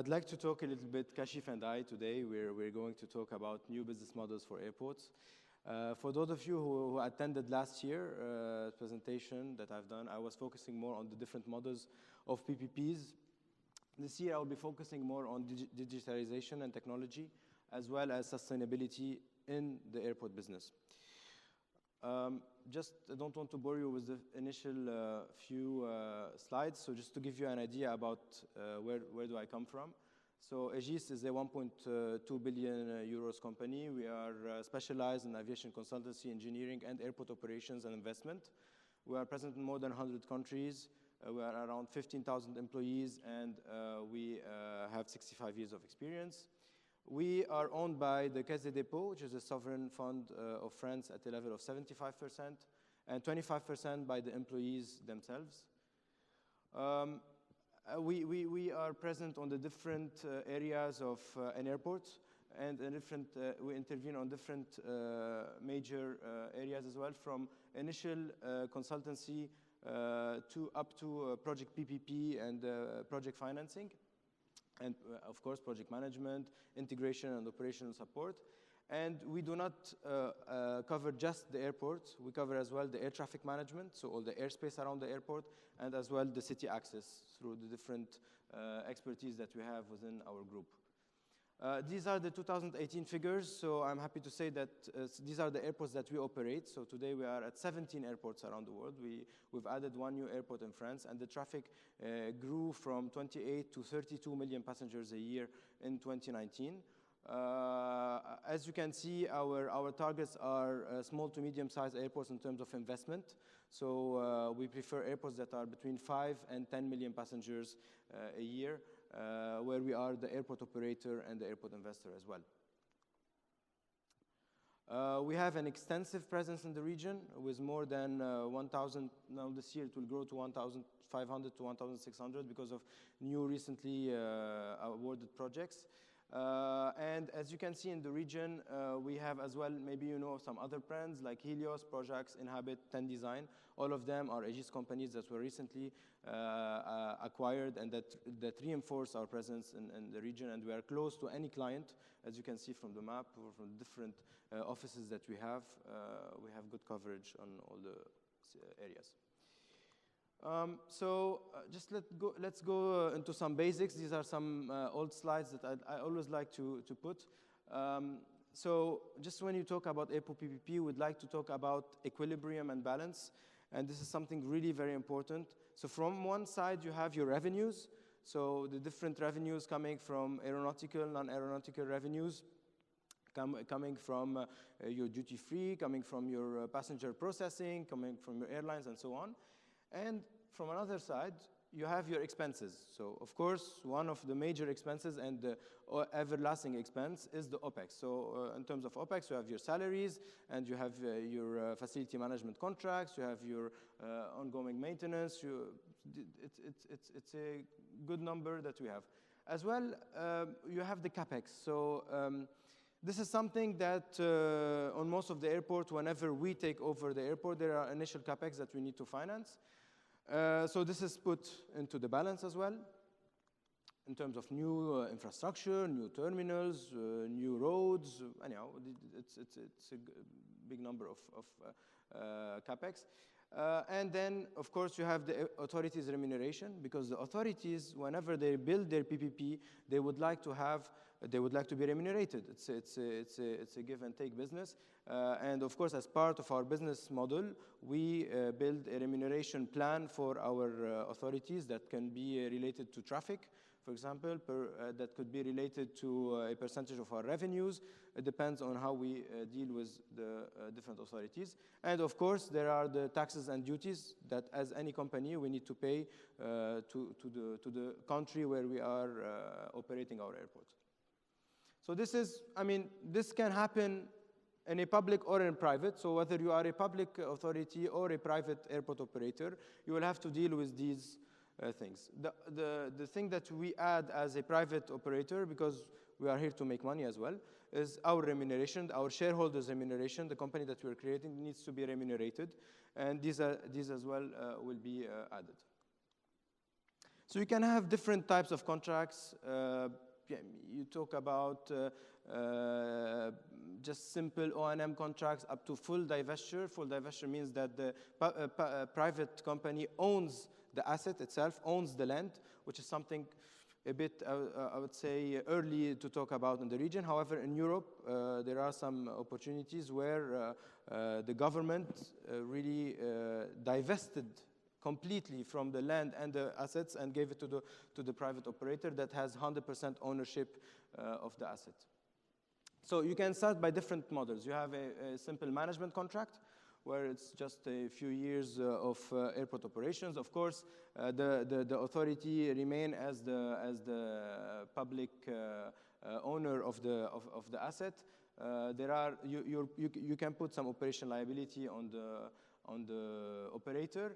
I'd like to talk a little bit, Kashif and I, today. We're going to talk about new business models for airports. For those of you who attended last year presentation that I've done, I was focusing more on the different models of PPPs. This year, I'll be focusing more on digitalization and technology, as well as sustainability in the airport business. I don't want to bore you with the initial few slides, so just to give you an idea about where do I come from. So Aegis is a 1.2 billion euros company. We are specialized in aviation consultancy, engineering, and airport operations and investment. We are present in more than 100 countries. We are around 15,000 employees, and we have 65 years of experience. We are owned by the Caisse des Dépôts, which is a sovereign fund of France at a level of 75%, and 25% by the employees themselves. We are present on the different areas of an airport, and we intervene on different major areas as well, from initial consultancy up to project PPP and project financing, and of course project management, integration and operational support. And we do not cover just the airport. We cover as well the air traffic management, so all the airspace around the airport, and as well the city access through the different expertise that we have within our group. These are the 2018 figures, so I'm happy to say that these are the airports that we operate. So today we are at 17 airports around the world. We've added one new airport in France, and the traffic grew from 28 to 32 million passengers a year in 2019. As you can see, our targets are small to medium-sized airports in terms of investment. So we prefer airports that are between 5 and 10 million passengers a year, where we are the airport operator and the airport investor as well. We have an extensive presence in the region with more than 1,000. Now this year it will grow to 1,500 to 1,600 because of new recently awarded projects. And as you can see in the region, we have as well, maybe you know some other brands like Helios, Projax, Inhabit, Ten Design. All of them are Aegis companies that were recently acquired and that reinforce our presence in the region. And we are close to any client, as you can see from the map or from different offices that we have. We have good coverage on all the areas. Let's go into some basics. These are some old slides that I always like to put. So just when you talk about airport PPP, we'd like to talk about equilibrium and balance. And this is something really very important. So from one side, you have your revenues. So the different revenues coming from aeronautical, non-aeronautical revenues, coming from your duty-free, coming from your passenger processing, coming from your airlines, and so on. And from another side, you have your expenses. So, of course, one of the major expenses and the everlasting expense is the OPEX. So, in terms of OPEX, you have your salaries, and you have your facility management contracts, you have your ongoing maintenance. It's a good number that we have. As well, you have the CAPEX. So, this is something that on most of the airport, whenever we take over the airport, there are initial CAPEX that we need to finance. So this is put into the balance as well in terms of new infrastructure, new terminals, new roads. Anyhow, it's a big number of CAPEX. And then, of course, you have the authorities' remuneration, because the authorities, whenever they build their PPP, they would like to be remunerated. It's a give and take business. And of course, as part of our business model, we build a remuneration plan for our authorities that can be related to traffic, for example, that could be related to a percentage of our revenues. It depends on how we deal with the different authorities. And of course, there are the taxes and duties that, as any company, we need to pay to the country where we are operating our airport. So this is, this can happen in a public or in private. So whether you are a public authority or a private airport operator, you will have to deal with these things. The thing that we add as a private operator, because we are here to make money as well, is our remuneration, our shareholders' remuneration. The company that we're creating needs to be remunerated, and these as well will be added. So you can have different types of contracts. Yeah, you talk about just simple O&M contracts up to full divestiture. Full divestiture means that the private company owns the asset itself, owns the land, which is something a bit, I would say, early to talk about in the region. However, in Europe, there are some opportunities where the government really divested completely from the land and the assets and gave it to the private operator that has 100% ownership of the asset. So you can start by different models. You have a simple management contract where it's just a few years of airport operations. Of course, the authority remain as the public owner of the asset. You can put some operation liability on the operator.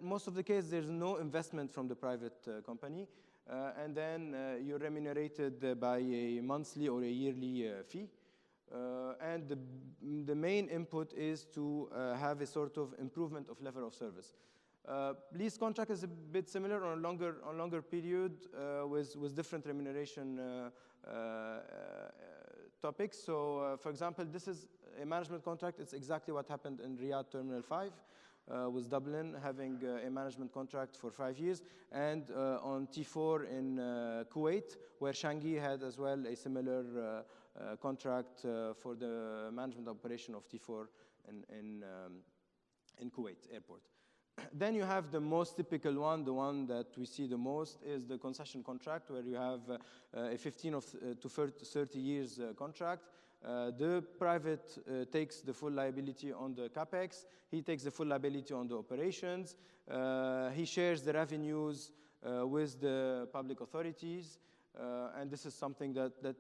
Most of the case, there's no investment from the private company. And then you're remunerated by a monthly or a yearly fee. And the main input is to have a sort of improvement of level of service. Lease contract is a bit similar on a longer period with different remuneration topics. So, for example, this is a management contract. It's exactly what happened in Riyadh Terminal 5. With Dublin having a management contract for 5 years, and on T4 in Kuwait, where Shanghai had as well a similar contract for the management operation of T4 in Kuwait airport. Then you have the most typical one, the one that we see the most, is the concession contract, where you have a 15 to 30 years contract. The private takes the full liability on the capex. He takes the full liability on the operations. He shares the revenues with the public authorities. And this is something that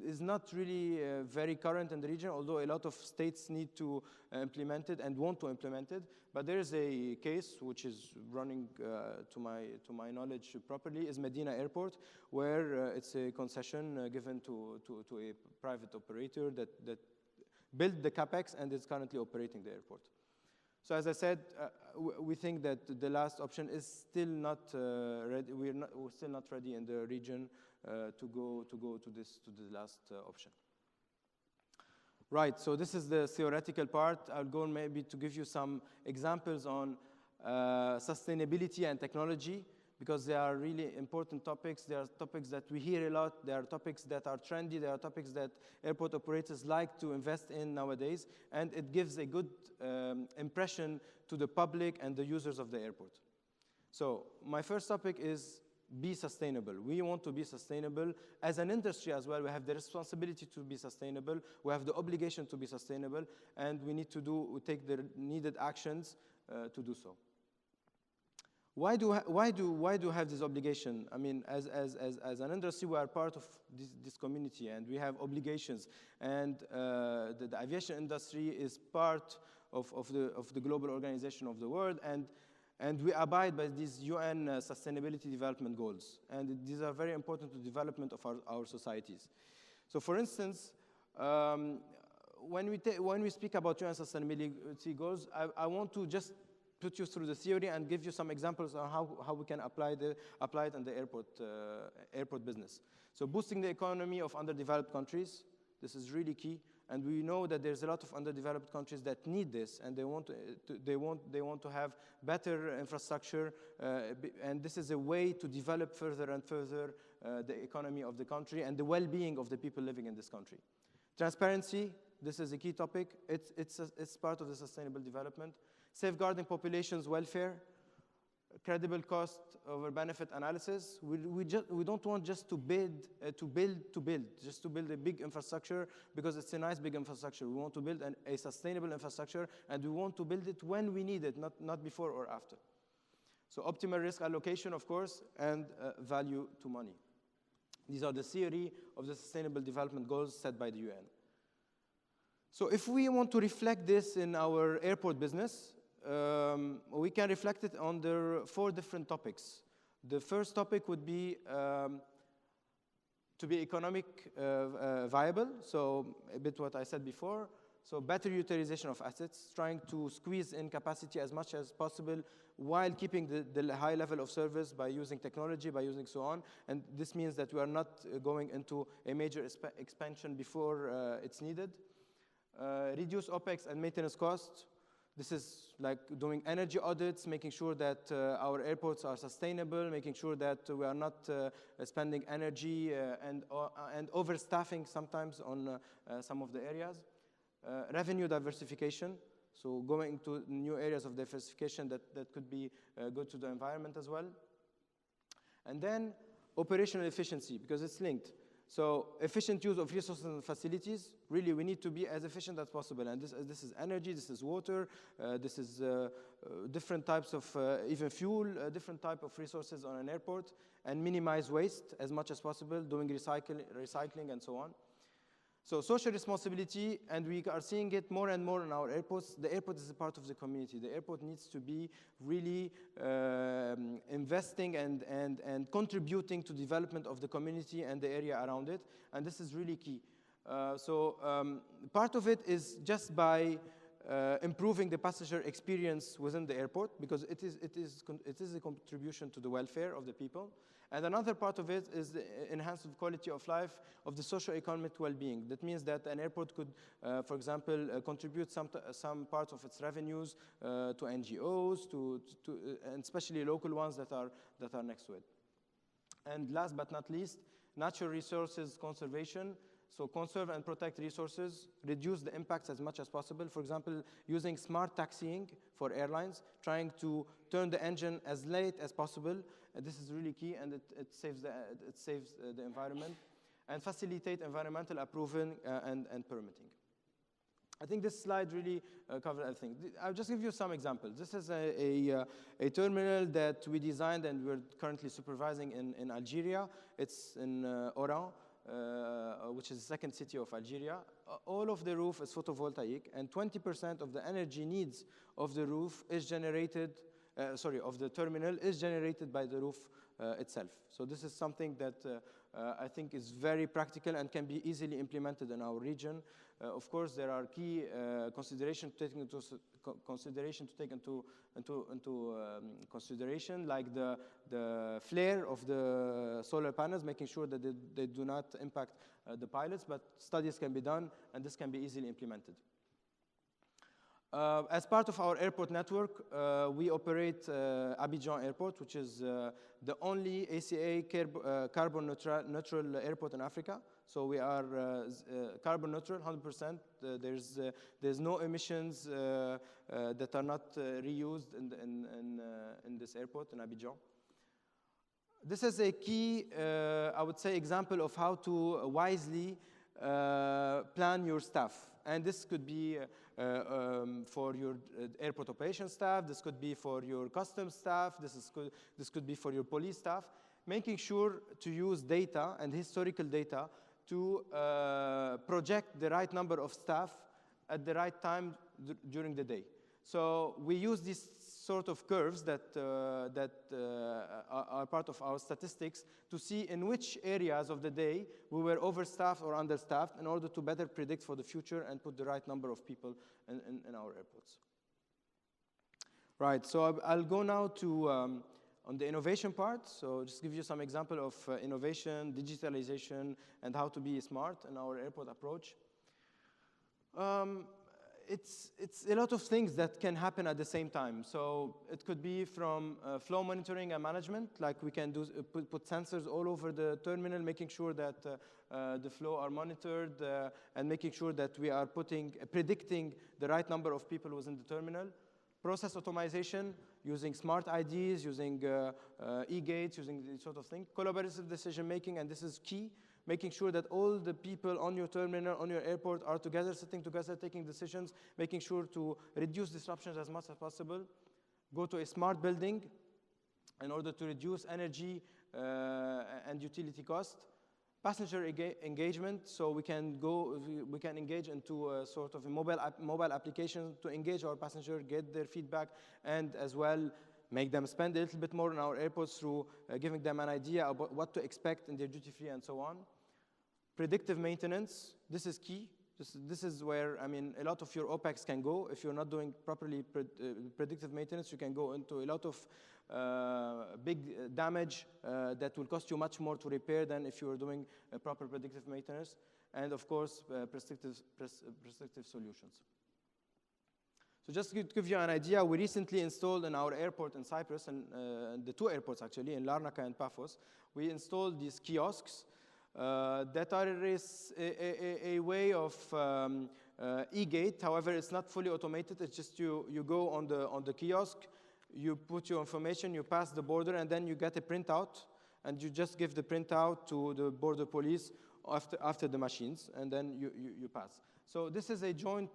is not really very current in the region, although a lot of states need to implement it and want to implement it. But there is a case which is running, to my knowledge properly, is Medina Airport, where it's a concession given to a private operator that built the capex and is currently operating the airport. So as I said, we think that the last option is still not ready. We're still not ready in the region to go to the last option. Right. So this is the theoretical part. I'll go maybe to give you some examples on sustainability and technology, because they are really important topics. They are topics that we hear a lot. They are topics that are trendy. They are topics that airport operators like to invest in nowadays, and it gives a good impression to the public and the users of the airport. So my first topic is be sustainable. We want to be sustainable. As an industry as well, we have the responsibility to be sustainable. We have the obligation to be sustainable, and we need to take the needed actions to do so. Why do we have this obligation? I mean, as an industry, we are part of this community, and we have obligations. And the aviation industry is part of the global organization of the world, and we abide by these UN Sustainability Development Goals. And these are very important to the development of our societies. So for instance, when we speak about UN Sustainability Goals, I want to just put you through the theory and give you some examples on how we can apply it in the airport business. So boosting the economy of underdeveloped countries, this is really key. And we know that there's a lot of underdeveloped countries that need this, and they want to have better infrastructure, and this is a way to develop further and further the economy of the country and the well-being of the people living in this country. Transparency, this is a key topic. It's part of the sustainable development. Safeguarding population's welfare, credible cost over benefit analysis. We don't want just to build a big infrastructure because it's a nice big infrastructure. We want to build a sustainable infrastructure, and we want to build it when we need it, not before or after. So optimal risk allocation, of course, and value to money. These are the theory of the Sustainable Development Goals set by the UN. So if we want to reflect this in our airport business, we can reflect it under 4 different topics. The first topic would be to be economic viable, so a bit what I said before. So better utilization of assets, trying to squeeze in capacity as much as possible while keeping the high level of service by using technology, by using so on. And this means that we are not going into a major expansion before it's needed. Reduce OPEX and maintenance costs. This is like doing energy audits, making sure that our airports are sustainable, making sure that we are not spending energy and overstaffing sometimes on some of the areas. Revenue diversification, so going to new areas of diversification that could be good to the environment as well. And then operational efficiency, because it's linked. So efficient use of resources and facilities, really we need to be as efficient as possible. And this is energy, this is water, this is different types of even fuel, different type of resources on an airport, and minimize waste as much as possible, doing recycling and so on. So social responsibility, and we are seeing it more and more in our airports. The airport is a part of the community. The airport needs to be really investing and contributing to development of the community and the area around it, and this is really key. Part of it is just by improving the passenger experience within the airport, because it is a contribution to the welfare of the people. And another part of it is the enhanced quality of life of the socio-economic well-being. That means that an airport could, for example, contribute some part of its revenues to NGOs, and especially local ones that are next to it. And last but not least, natural resources conservation. So conserve and protect resources, reduce the impacts as much as possible. For example, using smart taxiing for airlines, trying to turn the engine as late as possible. This is really key, and it saves the environment. And facilitate environmental approval and permitting. I think this slide really covers everything. I'll just give you some examples. This is a terminal that we designed and we're currently supervising in Algeria. It's in Oran. Which is the second city of Algeria. All of the roof is photovoltaic, and 20% of the energy needs of the roof is generated, of the terminal is generated by the roof itself. So this is something that I think is very practical and can be easily implemented in our region. Of course, there are key considerations to take into consideration, like the flare of the solar panels, making sure that they do not impact the pilots, but studies can be done, and this can be easily implemented. As part of our airport network, we operate Abidjan Airport, which is the only ACA carbon neutral airport in Africa. So we are carbon neutral, 100%. There's no emissions that are not reused in this airport in Abidjan. This is a key, I would say, example of how to wisely plan your staff. And this could be for your airport operations staff, this could be for your customs staff, this could be for your police staff, making sure to use data and historical data to project the right number of staff at the right time during the day. So we use these sort of curves that are part of our statistics to see in which areas of the day we were overstaffed or understaffed in order to better predict for the future and put the right number of people in our airports. Right, so I'll go now to on the innovation part. So just give you some example of innovation, digitalization, and how to be smart in our airport approach. It's a lot of things that can happen at the same time. So it could be from flow monitoring and management, like we can do put sensors all over the terminal, making sure that the flow are monitored and making sure that we are predicting the right number of people within the terminal. Process automation, using smart IDs, using e-gates, using this sort of thing. Collaborative decision making, and this is key. Making sure that all the people on your terminal, on your airport are together, sitting together, taking decisions, making sure to reduce disruptions as much as possible. Go to a smart building in order to reduce energy and utility cost. Passenger engagement, so we can engage into a sort of a mobile application to engage our passenger, get their feedback, and as well make them spend a little bit more in our airports through giving them an idea about what to expect in their duty-free and so on. Predictive maintenance, this is key. This is where, I mean, a lot of your OpEx can go. If you're not doing properly predictive maintenance, you can go into a lot of big damage that will cost you much more to repair than if you were doing proper predictive maintenance. And of course, prescriptive solutions. So just to give you an idea, we recently installed in our airport in Cyprus, and the two airports actually, in Larnaca and Paphos, we installed these kiosks that are a way of e-gate. However, it's not fully automated. It's just you go on the kiosk, you put your information, you pass the border, and then you get a printout, and you just give the printout to the border police after the machines, and then you pass. So this is a joint,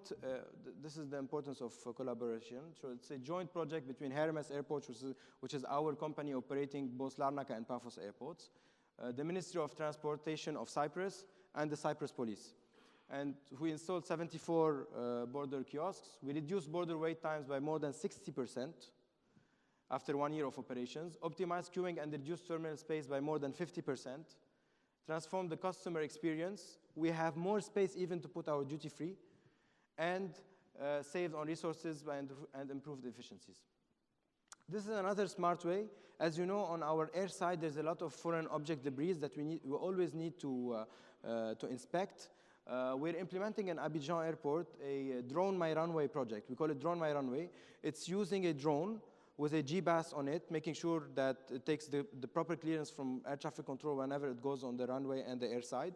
this is the importance of collaboration. So it's a joint project between Hermes Airports, which is our company operating both Larnaca and Paphos airports, the Ministry of Transportation of Cyprus, and the Cyprus Police. And we installed 74 border kiosks. We reduced border wait times by more than 60% after 1 year of operations, optimized queuing and reduced terminal space by more than 50%, transformed the customer experience. We have more space even to put our duty-free, and saved on resources and improved efficiencies. This is another smart way. As you know, on our air side, there's a lot of foreign object debris that we always need to inspect. We're implementing in Abidjan Airport a Drone My Runway project. We call it Drone My Runway. It's using a drone with a GBAS on it, making sure that it takes the proper clearance from air traffic control whenever it goes on the runway and the air side,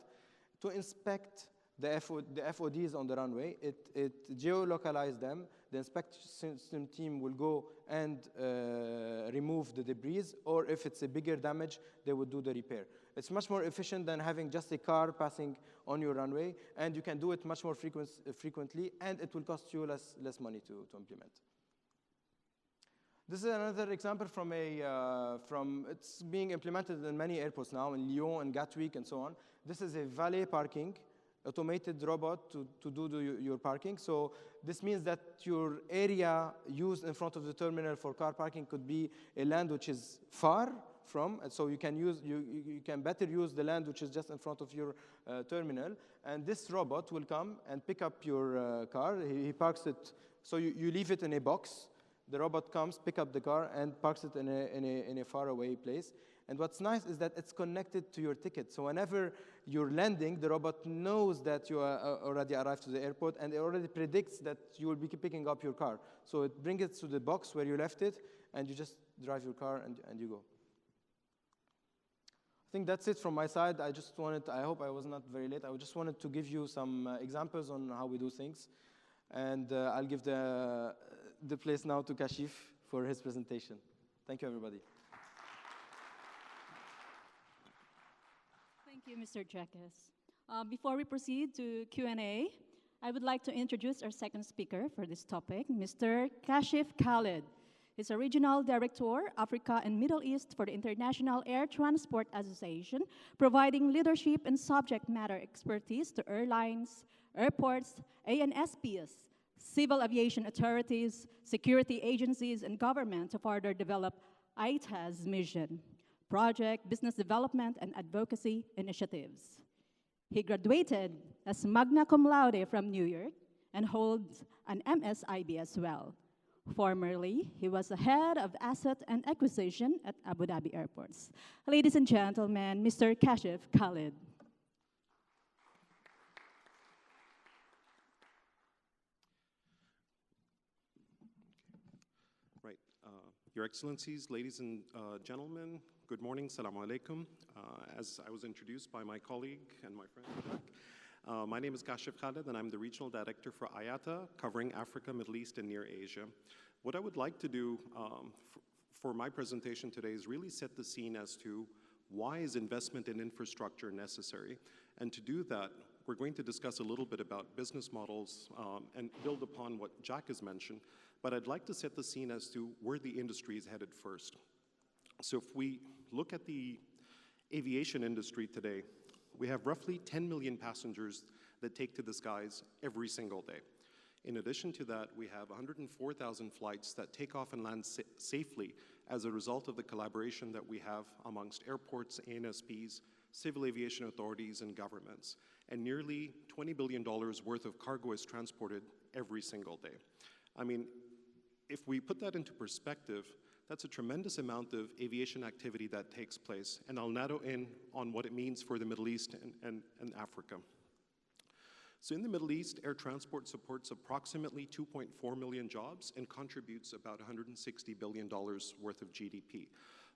to inspect the FODs on the runway. It geolocalizes them. The inspection team will go and remove the debris, or if it's a bigger damage, they would do the repair. It's much more efficient than having just a car passing on your runway, and you can do it much more frequently, and it will cost you less money to implement. This is another example from it's being implemented in many airports now, in Lyon and Gatwick and so on. This is a valet parking, automated robot to do your parking. So this means that your area used in front of the terminal for car parking could be a land which is far from, and so you can better use the land which is just in front of your terminal. And this robot will come and pick up your car. He parks it, so you leave it in a box. The robot comes, pick up the car, and parks it in a faraway place. And what's nice is that it's connected to your ticket. So whenever you're landing, the robot knows that you are already arrived to the airport, and it already predicts that you will be picking up your car. So it brings it to the box where you left it, and you just drive your car and you go. I think that's it from my side. I hope I was not very late. I just wanted to give you some examples on how we do things. And I'll give the place now to Kashif for his presentation. Thank you, everybody. Thank you, Mr. Jacques. Before we proceed to Q&A, I would like to introduce our second speaker for this topic, Mr. Kashif Khalid. He's a Regional Director, Africa and Middle East for the International Air Transport Association, providing leadership and subject matter expertise to airlines, airports, ANSPs, civil aviation authorities, security agencies, and government to further develop ITA's mission, project, business development, and advocacy initiatives. He graduated as magna cum laude from New York and holds an MSIB as well. Formerly, he was the head of asset and acquisition at Abu Dhabi Airports. Ladies and gentlemen, Mr. Kashif Khalid. Right. Your Excellencies, ladies and gentlemen, good morning, Assalamu alaikum. As I was introduced by my colleague and my friend, Jacques, my name is Kashif Khalid, and I'm the Regional Director for IATA, covering Africa, Middle East, and Near Asia. What I would like to do for my presentation today is really set the scene as to why is investment in infrastructure necessary. And to do that, we're going to discuss a little bit about business models and build upon what Jacques has mentioned. But I'd like to set the scene as to where the industry is headed first. So if we look at the aviation industry today, we have roughly 10 million passengers that take to the skies every single day. In addition to that, we have 104,000 flights that take off and land safely as a result of the collaboration that we have amongst airports, ANSPs, civil aviation authorities, and governments. and nearly $20 billion worth of cargo is transported every single day. I mean, if we put that into perspective, that's a tremendous amount of aviation activity that takes place, and I'll narrow in on what it means for the Middle East and Africa. So in the Middle East, air transport supports approximately 2.4 million jobs and contributes about $160 billion worth of GDP.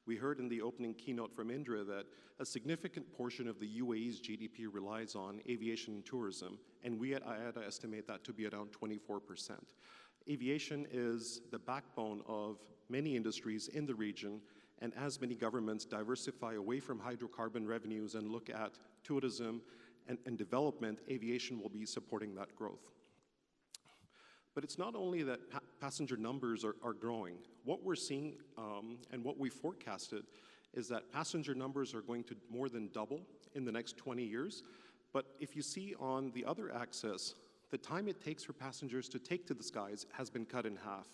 We heard in the opening keynote from Indra that a significant portion of the UAE's GDP relies on aviation and tourism, and we at IATA estimate that to be around 24%. Aviation is the backbone of many industries in the region, and as many governments diversify away from hydrocarbon revenues and look at tourism and development, aviation will be supporting that growth. But it's not only that passenger numbers are growing. What we're seeing and what we forecasted is that passenger numbers are going to more than double in the next 20 years. But if you see on the other axis, the time it takes for passengers to take to the skies has been cut in half.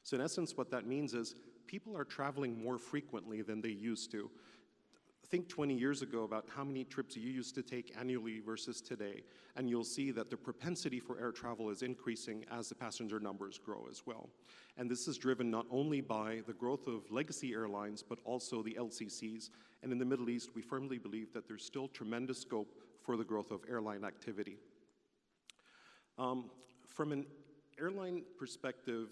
So in essence, what that means is people are traveling more frequently than they used to. Think 20 years ago about how many trips you used to take annually versus today, and you'll see that the propensity for air travel is increasing as the passenger numbers grow as well. And this is driven not only by the growth of legacy airlines, but also the LCCs. And in the Middle East, we firmly believe that there's still tremendous scope for the growth of airline activity. From an airline perspective,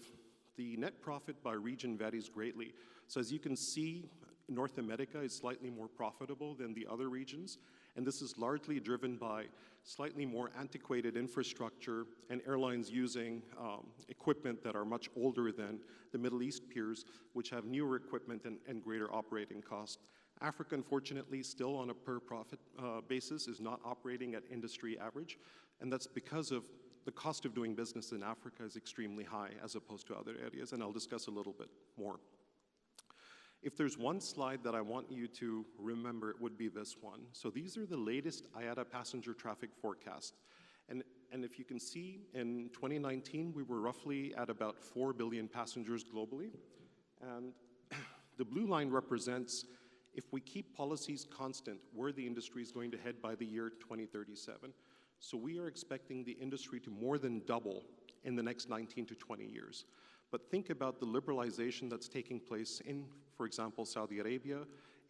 the net profit by region varies greatly. So as you can see, North America is slightly more profitable than the other regions, and this is largely driven by slightly more antiquated infrastructure and airlines using equipment that are much older than the Middle East peers, which have newer equipment and greater operating costs. Africa, unfortunately, still on a per-profit basis, is not operating at industry average, and that's because of the cost of doing business in Africa is extremely high as opposed to other areas, and I'll discuss a little bit more. If there's one slide that I want you to remember, it would be this one. So these are the latest IATA passenger traffic forecasts. And if you can see, in 2019, we were roughly at about 4 billion passengers globally. And the blue line represents, if we keep policies constant, where the industry is going to head by the year 2037. So we are expecting the industry to more than double in the next 19 to 20 years. But think about the liberalization that's taking place in, for example, Saudi Arabia,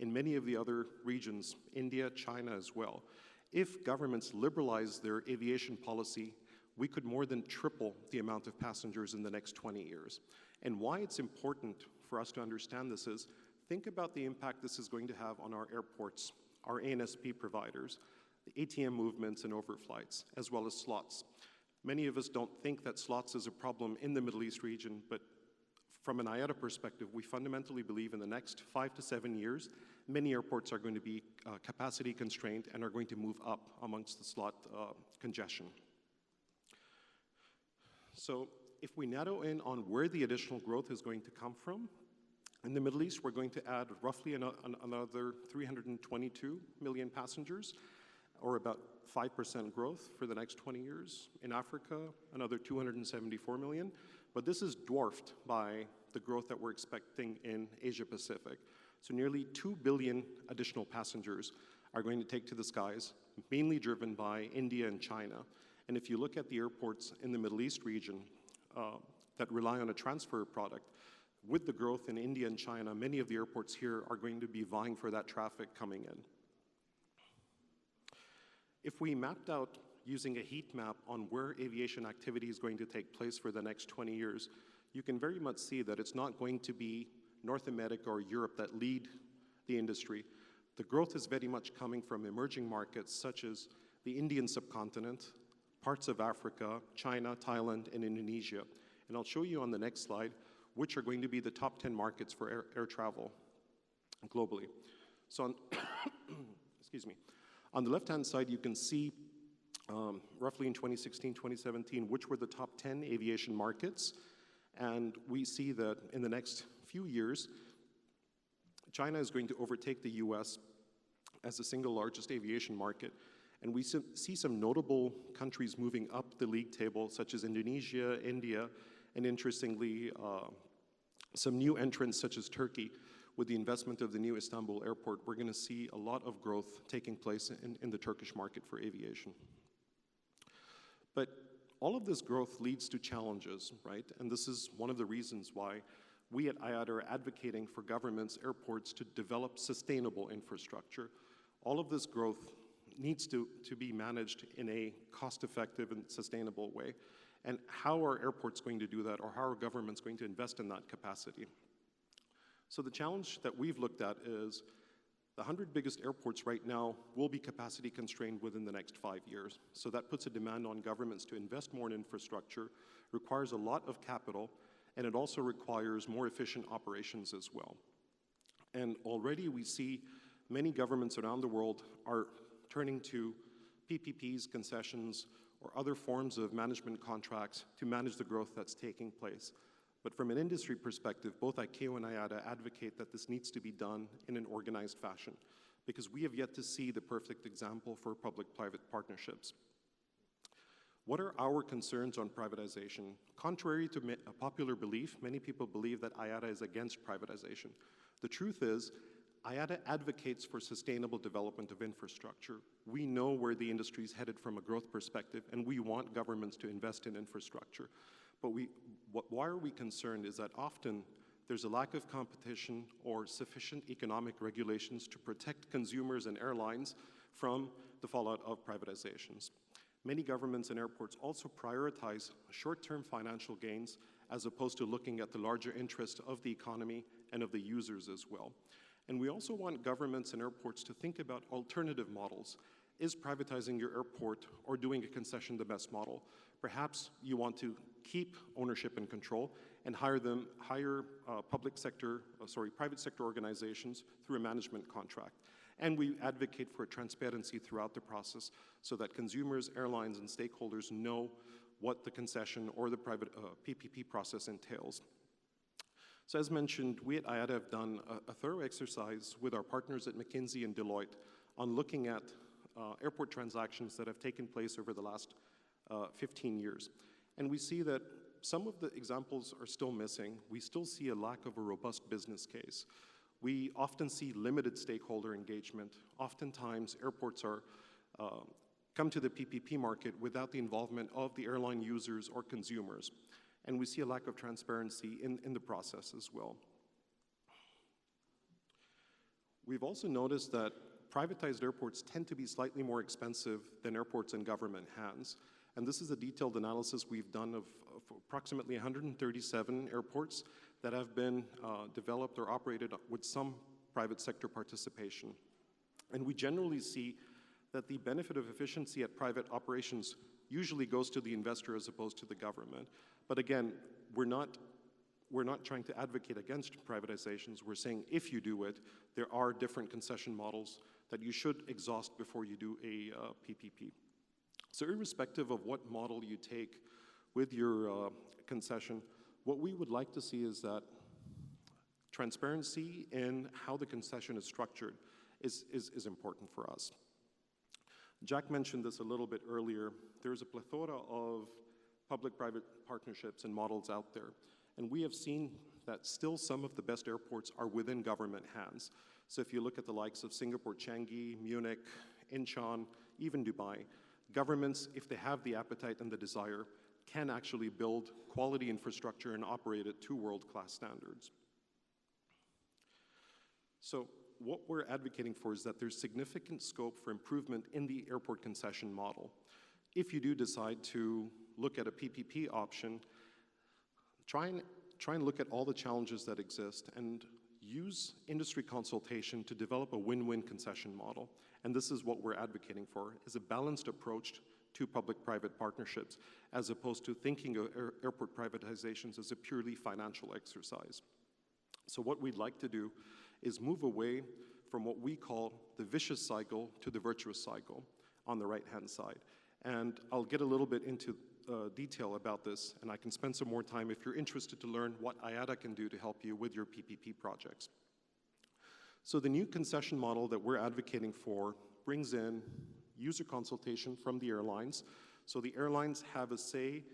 in many of the other regions, India, China as well. If governments liberalize their aviation policy, we could more than triple the amount of passengers in the next 20 years. And why it's important for us to understand this is, think about the impact this is going to have on our airports, our ANSP providers, the ATM movements and overflights, as well as slots. Many of us don't think that slots is a problem in the Middle East region, but from an IATA perspective, we fundamentally believe in the next 5 to 7 years, many airports are going to be capacity constrained and are going to move up amongst the slot congestion. So if we narrow in on where the additional growth is going to come from, in the Middle East, we're going to add roughly another 322 million passengers, or about 5% growth for the next 20 years. In Africa, another 274 million. But this is dwarfed by the growth that we're expecting in Asia Pacific. So nearly 2 billion additional passengers are going to take to the skies, mainly driven by India and China. And if you look at the airports in the Middle East region that rely on a transfer product, with the growth in India and China, many of the airports here are going to be vying for that traffic coming in. If we mapped out using a heat map on where aviation activity is going to take place for the next 20 years, you can very much see that it's not going to be North America or Europe that lead the industry. The growth is very much coming from emerging markets such as the Indian subcontinent, parts of Africa, China, Thailand, and Indonesia. And I'll show you on the next slide which are going to be the top 10 markets for air travel globally. So on, excuse me. On the left-hand side, you can see roughly in 2016, 2017, which were the top 10 aviation markets. And we see that in the next few years, China is going to overtake the US as the single largest aviation market. And we see some notable countries moving up the league table, such as Indonesia, India, and interestingly, some new entrants such as Turkey. with the investment of the new Istanbul airport, we're going to see a lot of growth taking place in the Turkish market for aviation. But all of this growth leads to challenges, right? And this is one of the reasons why we at IATA are advocating for governments, airports to develop sustainable infrastructure. All of this growth needs to be managed in a cost-effective and sustainable way. And how are airports going to do that, or how are governments going to invest in that capacity? So the challenge that we've looked at is the 100 biggest airports right now will be capacity constrained within the next 5 years. So that puts a demand on governments to invest more in infrastructure, requires a lot of capital, and it also requires more efficient operations as well. And already we see many governments around the world are turning to PPPs, concessions, or other forms of management contracts to manage the growth that's taking place. But from an industry perspective, both ICAO and IATA advocate that this needs to be done in an organized fashion, because we have yet to see the perfect example for public-private partnerships. What are our concerns on privatization? Contrary to a popular belief, many people believe that IATA is against privatization. The truth is, IATA advocates for sustainable development of infrastructure. We know where the industry is headed from a growth perspective, and we want governments to invest in infrastructure. But why are we concerned is that often there's a lack of competition or sufficient economic regulations to protect consumers and airlines from the fallout of privatizations. Many governments and airports also prioritize short-term financial gains as opposed to looking at the larger interest of the economy and of the users as well. And we also want governments and airports to think about alternative models. Is privatizing your airport or doing a concession the best model? Perhaps you want to keep ownership and control and hire private sector organizations through a management contract. And we advocate for transparency throughout the process so that consumers, airlines, and stakeholders know what the concession or the private PPP process entails. So as mentioned, we at IATA have done a thorough exercise with our partners at McKinsey and Deloitte on looking at airport transactions that have taken place over the last 15 years. And we see that some of the examples are still missing. We still see a lack of a robust business case. We often see limited stakeholder engagement. Oftentimes, airports come to the PPP market without the involvement of the airline users or consumers. And we see a lack of transparency in the process as well. We've also noticed that privatized airports tend to be slightly more expensive than airports in government hands. And this is a detailed analysis we've done of approximately 137 airports that have been developed or operated with some private sector participation. And we generally see that the benefit of efficiency at private operations usually goes to the investor as opposed to the government. But again, we're not trying to advocate against privatizations. We're saying if you do it, there are different concession models that you should exhaust before you do a PPP. So irrespective of what model you take with your concession, what we would like to see is that transparency in how the concession is structured is important for us. Jack mentioned this a little bit earlier. There's a plethora of public-private partnerships and models out there. And we have seen that still some of the best airports are within government hands. So if you look at the likes of Singapore, Changi, Munich, Incheon, even Dubai, governments, if they have the appetite and the desire, can actually build quality infrastructure and operate it to world-class standards. So what we're advocating for is that there's significant scope for improvement in the airport concession model. If you do decide to look at a PPP option, try and look at all the challenges that exist and use industry consultation to develop a win-win concession model. And this is what we're advocating for, is a balanced approach to public-private partnerships, as opposed to thinking of airport privatizations as a purely financial exercise. So what we'd like to do is move away from what we call the vicious cycle to the virtuous cycle on the right-hand side. And I'll get a little bit into detail about this, and I can spend some more time if you're interested to learn what IATA can do to help you with your PPP projects. So the new concession model that we're advocating for brings in user consultation from the airlines. So the airlines have a say,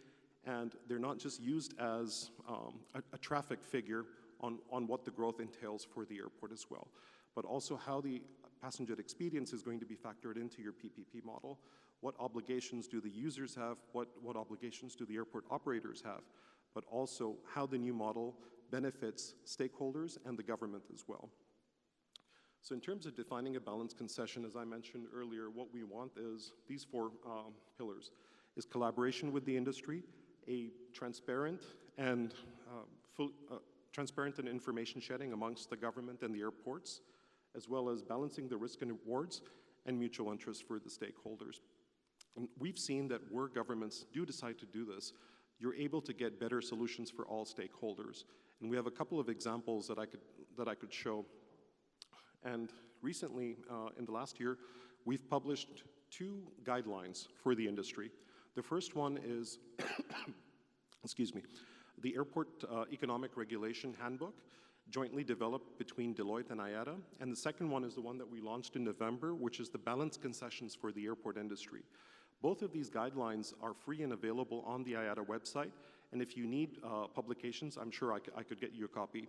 and they're not just used as a traffic figure on what the growth entails for the airport as well, but also how the passenger experience is going to be factored into your PPP model. What obligations do the users have? What obligations do the airport operators have? But also how the new model benefits stakeholders and the government as well. So in terms of defining a balanced concession, as I mentioned earlier, what we want is these four pillars, is collaboration with the industry, a transparent and information sharing amongst the government and the airports, as well as balancing the risk and rewards and mutual interest for the stakeholders. And we've seen that where governments do decide to do this, you're able to get better solutions for all stakeholders. And we have a couple of examples that I could show. And recently, in the last year, we've published 2 guidelines for the industry. The first one is, excuse me, the Airport Economic Regulation Handbook, jointly developed between Deloitte and IATA. And the second one is the one that we launched in November, which is the balanced concessions for the airport industry. Both of these guidelines are free and available on the IATA website. And if you need publications, I'm sure I could get you a copy.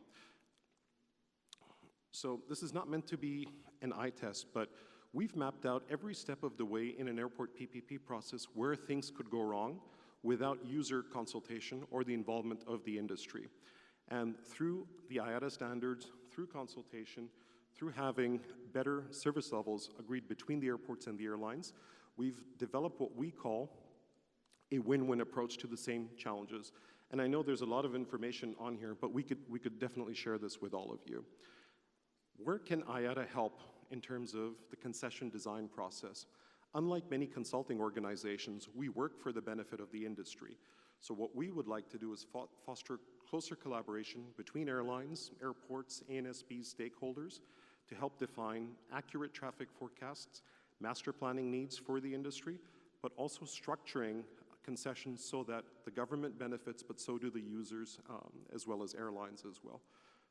So this is not meant to be an eye test, but we've mapped out every step of the way in an airport PPP process where things could go wrong without user consultation or the involvement of the industry. And through the IATA standards, through consultation, through having better service levels agreed between the airports and the airlines, we've developed what we call a win-win approach to the same challenges. And I know there's a lot of information on here, but we could definitely share this with all of you. Where can IATA help in terms of the concession design process? Unlike many consulting organizations, we work for the benefit of the industry. So what we would like to do is foster closer collaboration between airlines, airports, ANSPs, stakeholders to help define accurate traffic forecasts, master planning needs for the industry, but also structuring concessions so that the government benefits, but so do the users, as well as airlines as well.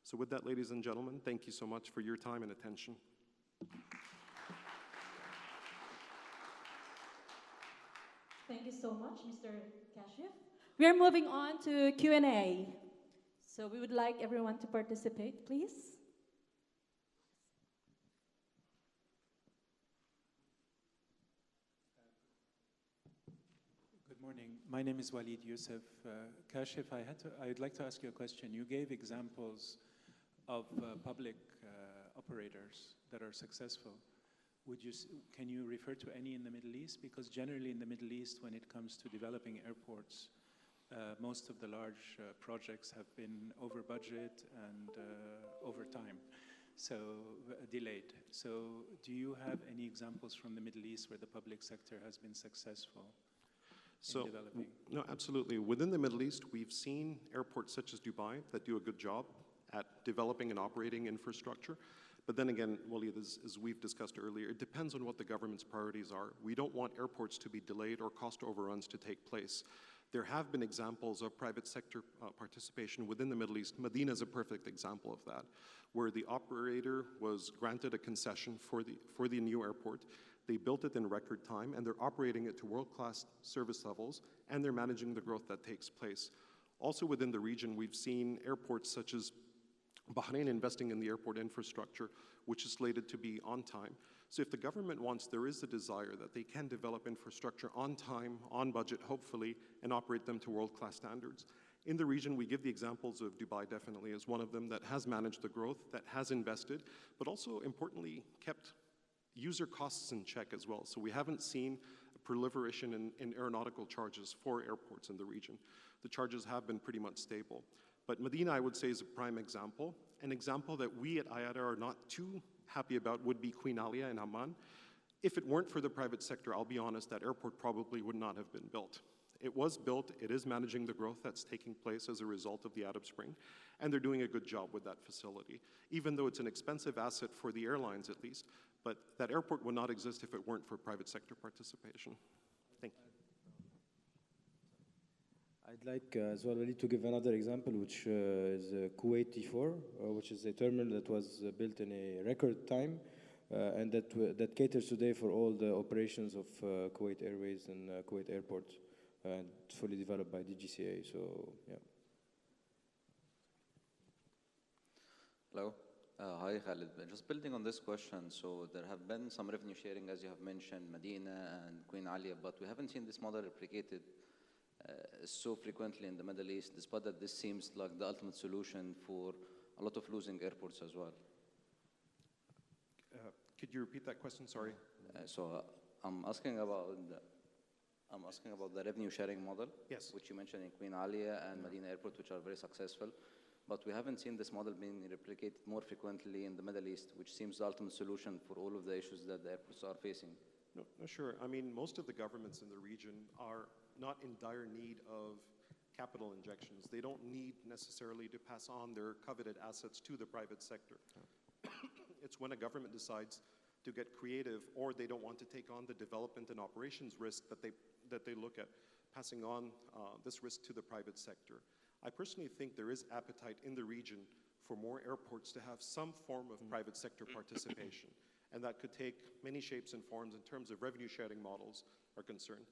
So with that, ladies and gentlemen, thank you so much for your time and attention. Thank you so much, Mr. Kashif. We are moving on to Q&A. So we would like everyone to participate, please. Good morning. My name is Walid Youssef. Kashif, I'd like to ask you a question. You gave examples of public operators that are successful. Can you refer to any in the Middle East? Because generally in the Middle East, when it comes to developing airports, most of the large projects have been over budget and over time, so delayed. So do you have any examples from the Middle East where the public sector has been successful in developing? No, absolutely. Within the Middle East, we've seen airports such as Dubai that do a good job at developing and operating infrastructure. But then again, Walid, as we've discussed earlier, it depends on what the government's priorities are. We don't want airports to be delayed or cost overruns to take place. There have been examples of private sector participation within the Middle East. Medina is a perfect example of that, where the operator was granted a concession for the new airport. They built it in record time, and they're operating it to world-class service levels, and they're managing the growth that takes place. Also within the region, we've seen airports such as Bahrain investing in the airport infrastructure, which is slated to be on time. So if the government wants, there is a desire that they can develop infrastructure on time, on budget, hopefully, and operate them to world-class standards. In the region, we give the examples of Dubai definitely as one of them that has managed the growth, that has invested, but also importantly kept user costs in check as well. So we haven't seen a proliferation in aeronautical charges for airports in the region. The charges have been pretty much stable. But Medina, I would say, is a prime example. An example that we at IATA are not too happy about would be Queen Alia in Amman. If it weren't for the private sector, I'll be honest, that airport probably would not have been built. It was built, it is managing the growth that's taking place as a result of the Arab Spring, and they're doing a good job with that facility, even though it's an expensive asset for the airlines at least, but that airport would not exist if it weren't for private sector participation. Thank you. I'd like as well really to give another example, which is Kuwait T4, which is a terminal that was built in a record time, and that caters today for all the operations of Kuwait Airways and Kuwait Airport, and fully developed by DGCA. So yeah. Hello. Hi, Khalid. Just building on this question, so there have been some revenue sharing, as you have mentioned, Medina and Queen Alia, but we haven't seen this model replicated so frequently in the Middle East, despite that this seems like the ultimate solution for a lot of losing airports as well. Could you repeat that question? Sorry. I'm asking about the revenue sharing model, Yes. which you mentioned in Queen Alia and Medina Airport, which are very successful. But we haven't seen this model being replicated more frequently in the Middle East, which seems the ultimate solution for all of the issues that the airports are facing. No, sure. I mean, most of the governments in the region are not in dire need of capital injections. They don't need necessarily to pass on their coveted assets to the private sector. It's when a government decides to get creative, or they don't want to take on the development and operations risk that they look at passing on this risk to the private sector. I personally think there is appetite in the region for more airports to have some form of private sector participation, and that could take many shapes and forms in terms of revenue sharing models are concerned.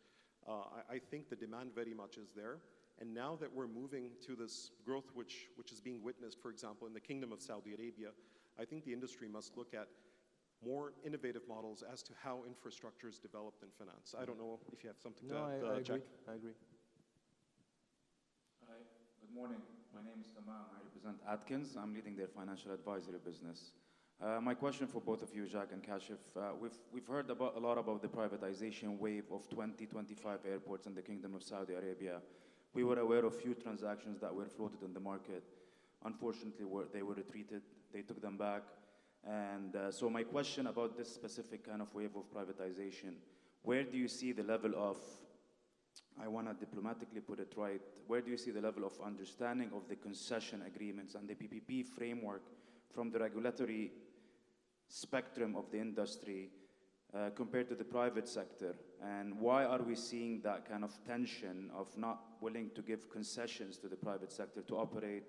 I think the demand very much is there, and now that we're moving to this growth which is being witnessed, for example, in the Kingdom of Saudi Arabia, I think the industry must look at more innovative models as to how infrastructure is developed in finance. I don't know if you have something to add, Jack. I agree. Hi, good morning. My name is Tamam. I represent Atkins. I'm leading their financial advisory business. My question for both of you, Jacques and Kashif, we've heard a lot about the privatization wave of 2025 airports in the Kingdom of Saudi Arabia. We were aware of few transactions that were floated in the market. Unfortunately, they were retreated. They took them back. And so my question about this specific kind of wave of privatization, where do you see the level of, I want to diplomatically put it right, where do you see the level of understanding of the concession agreements and the PPP framework from the regulatory spectrum of the industry compared to the private sector? And why are we seeing that kind of tension of not willing to give concessions to the private sector to operate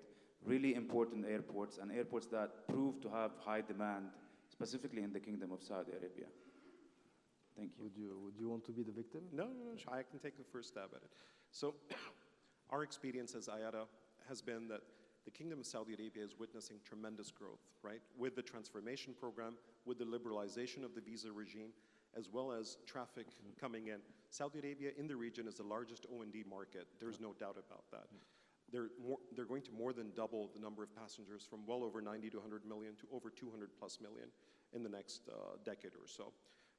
really important airports and airports that prove to have high demand, specifically in the Kingdom of Saudi Arabia? Thank you. Would you want to be the victim? No, I can take the first stab at it. So our experience as IATA has been that the Kingdom of Saudi Arabia is witnessing tremendous growth, right? With the transformation program, with the liberalization of the visa regime, as well as traffic coming in. Saudi Arabia in the region is the largest O&D market. There's no doubt about that. They're going to more than double the number of passengers from well over 90 to 100 million to over 200 plus million in the next decade or so.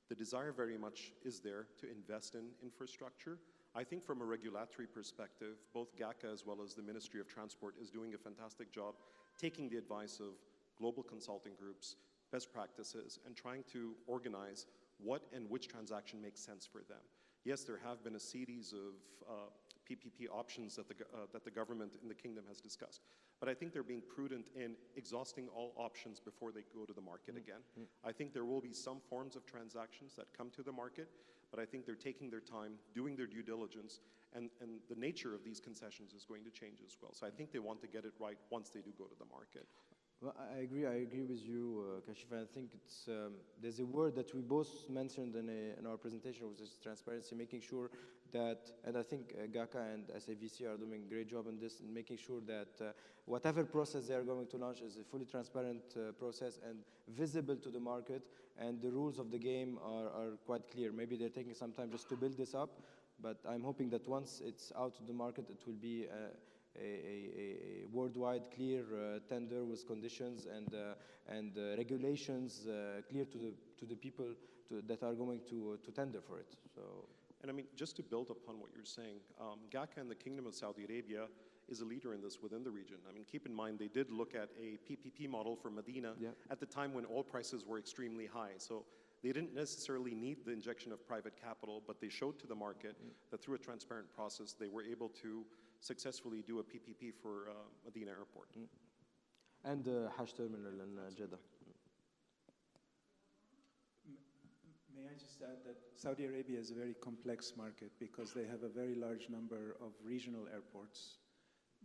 The desire very much is there to invest in infrastructure. I think from a regulatory perspective, both GACA as well as the Ministry of Transport is doing a fantastic job taking the advice of global consulting groups, best practices, and trying to organize what and which transaction makes sense for them. Yes, there have been a series of PPP options that the government in the kingdom has discussed. But I think they're being prudent in exhausting all options before they go to the market again. I think there will be some forms of transactions that come to the market, but I think they're taking their time, doing their due diligence, and the nature of these concessions is going to change as well. So I think they want to get it right once they do go to the market. Well, I agree with you, Kashif. I think there's a word that we both mentioned in our presentation, which is transparency, making sure that, and I think GACA and SAVC are doing a great job in this, in making sure that whatever process they are going to launch is a fully transparent process and visible to the market, and the rules of the game are quite clear. Maybe they're taking some time just to build this up, but I'm hoping that once it's out to the market, it will be a worldwide clear tender with conditions and regulations clear to the people that are going to tender for it. So. And I mean, just to build upon what you're saying, GACA and the Kingdom of Saudi Arabia is a leader in this within the region. I mean, keep in mind, they did look at a PPP model for Medina at the time when oil prices were extremely high. So they didn't necessarily need the injection of private capital, but they showed to the market that through a transparent process, they were able to successfully do a PPP for Medina Airport. And Hajj Terminal in Jeddah. May I just add that Saudi Arabia is a very complex market because they have a very large number of regional airports,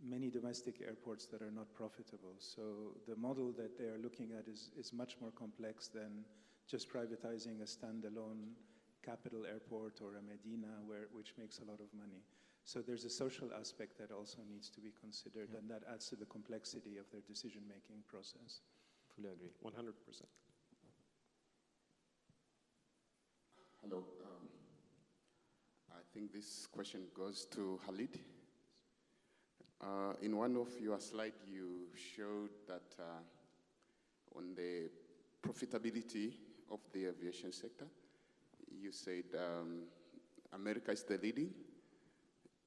many domestic airports that are not profitable. So the model that they are looking at is much more complex than just privatizing a standalone capital airport or a Medina, which makes a lot of money. So there's a social aspect that also needs to be considered, and that adds to the complexity of their decision-making process. Fully agree. 100%. Hello. I think this question goes to Khalid. In one of your slides, you showed that on the profitability of the aviation sector, you said America is the leading,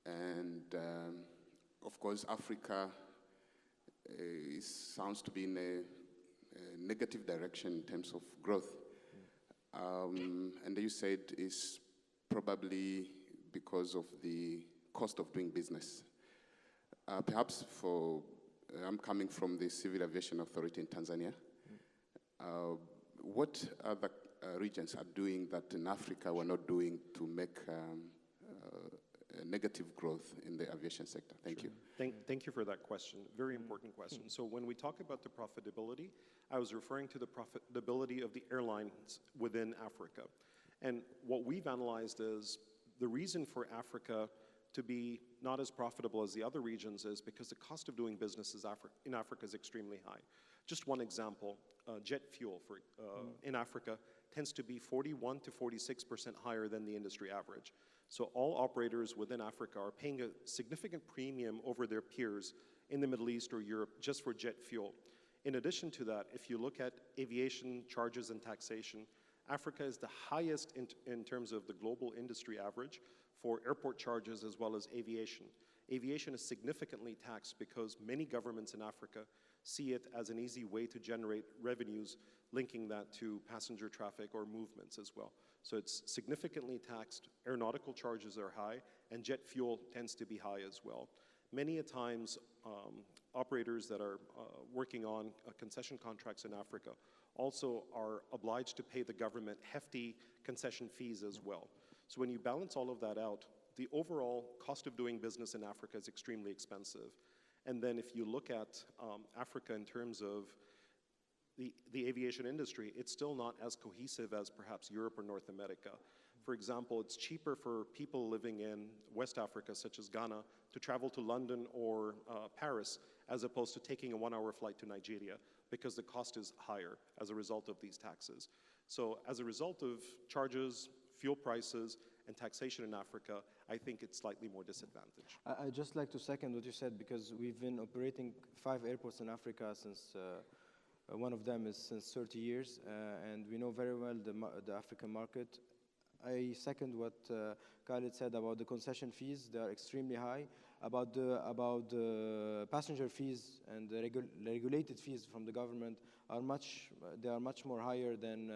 and of course Africa sounds to be in a negative direction in terms of growth. And you said it's probably because of the cost of doing business. Perhaps I'm coming from the Civil Aviation Authority in Tanzania. What other regions are doing that in Africa we're not doing to make a negative growth in the aviation sector? Thank you. Thank you for that question. Very important question. So when we talk about the profitability, I was referring to the profitability of the airlines within Africa. And what we've analyzed is the reason for Africa to be not as profitable as the other regions is because the cost of doing business in Africa is extremely high. Just one example, jet fuel in Africa tends to be 41 to 46% higher than the industry average. So all operators within Africa are paying a significant premium over their peers in the Middle East or Europe just for jet fuel. In addition to that, if you look at aviation charges and taxation, Africa is the highest in terms of the global industry average for airport charges as well as aviation. Aviation is significantly taxed because many governments in Africa see it as an easy way to generate revenues, linking that to passenger traffic or movements as well. So it's significantly taxed, aeronautical charges are high, and jet fuel tends to be high as well. Many a times, operators that are working on concession contracts in Africa also are obliged to pay the government hefty concession fees as well. So when you balance all of that out, the overall cost of doing business in Africa is extremely expensive. And then if you look at Africa in terms of the aviation industry, it's still not as cohesive as perhaps Europe or North America. For example, it's cheaper for people living in West Africa, such as Ghana, to travel to London or Paris, as opposed to taking a 1-hour flight to Nigeria, because the cost is higher as a result of these taxes. So as a result of charges, fuel prices, and taxation in Africa, I think it's slightly more disadvantaged. I'd just like to second what you said, because we've been operating 5 airports in Africa since, one of them is since 30 years, and we know very well the African market. I second what Khalid said about the concession fees. They are extremely high. About the passenger fees and the regulated fees from the government are much more higher than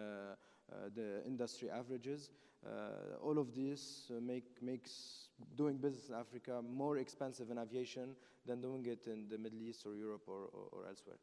the industry averages. All of this makes doing business in Africa more expensive in aviation than doing it in the Middle East or Europe or elsewhere.